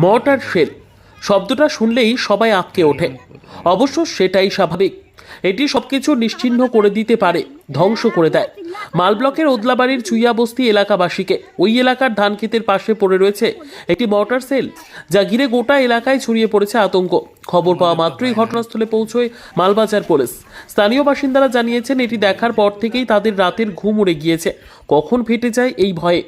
Mortar shell শব্দটা শুনলেই সবাই আঁতকে ওঠে। অবশ্য সেটাই স্বাভাবিক। এটি সবকিছু নিশ্চিহ্ন করে দিতে পারে, ধ্বংস করে দেয়। মাল ব্লকের ওদলাবাড়ির চুইয়াবস্তি এলাকাবাসীকে। ওই এলাকার ধান ক্ষেতের পাশে পড়ে রয়েছে একটি মর্টার সেল, যা ঘিরে গোটা এলাকায় ছড়িয়ে পড়েছে আতঙ্ক। খবর পাওয়া মাত্রই ঘটনাস্থলে পৌঁছয় মালবাজার পুলিশ। স্থানীয় বাসিন্দারা জানিয়েছেন, এটি দেখার পর থেকেই তাদের রাতের ঘুম উড়ে গিয়েছে। কখন ফেটে যায় এই ভয়ে।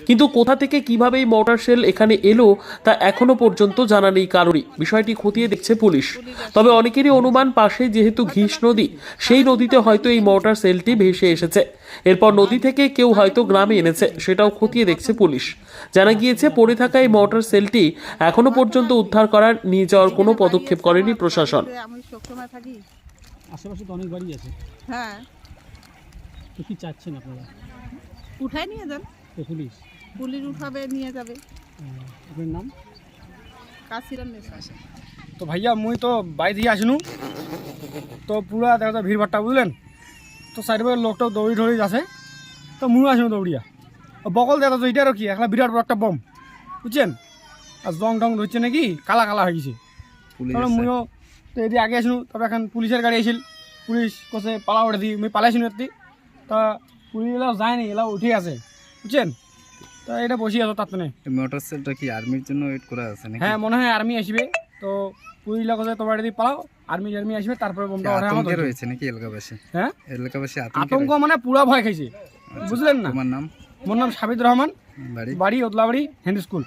কিন্তু কোথা থেকে কিভাবে এই মর্টার শেল এখানে এলো তা এখনো পর্যন্ত জানা নেই কারোরই। বিষয়টি খতিয়ে দেখছে পুলিশ। তবে অনেকেরই অনুমান, পাশে যেহেতু ঘিস নদী, সেই নদীতে হয়তো এই মর্টার সেলটি ভেসে এসেছে। এরপর নদী থেকে কেউ হয়তো গ্রামে এনেছে, সেটাও খতিয়ে দেখছে পুলিশ। জানা গিয়েছে, পড়ে থাকা এই মর্টার সেলটি এখনো পর্যন্ত উদ্ধার করার নিয়ে যাওয়ার কোনো পদক্ষেপ করেনি প্রশাসন। আমি সবসময় থাকি, আশেপাশে তো অনেক বাড়ি আছে। হ্যাঁ, তো কি চাচ্ছেন আপনারা? উঠাই নিয়ে যান, তো পুলিশ পুলিশ উঠাবে, নিয়ে যাবে। আপনার নাম? কাশিরাম বিশ্বাস। তো ভাইয়া মুই তো বাড়ি দিয়ে আসনু, তো পুরা দেখা যায় ভিড়ভাড়টা বুঝলেন। তো সাইডে লোকটাও দৌড়ি ধরি আছে, তো মুই আসনু দৌড়িয়া বকল দেখা তো এটা আর কি একটা বিরাট বড় একটা বম, বুঝছেন। আর জং টং ধরছে নাকি কালা কালা হয়ে গেছে। তাহলে মুইও তো এদিকে আগে আসনু, তবে এখন পুলিশের গাড়ি আসিল, পুলিশ কছে পালা উঠে দিই, মুই পালাইছিনু এতি। তা পুলিশ এলাও যায়নি, এলাও উঠে আছে, বুঝছেন। তা এটা বসে আছো তার মানে। মোটর সেলটা কি আর্মির জন্য ওয়েট করা আছে নাকি? হ্যাঁ, মনে হয় আর্মি আসবে। তো পুলিশ লাগে তোমার এদিকে পালাও, আর্মি আসবে, তারপরে বোমটা ওঠে আতঙ্কে আমাদের। রয়েছে নাকি এলাকাবাসী? হ্যাঁ, এলাকাবাসী আতঙ্ক মানে পুরা ভয় খাইছে, বুঝলেন না। তোমার নাম? মোর নাম সাবিদ রহমান, বাড়ি? বাড়ি ওদলাবাড়ি হিন্দু স্কুল।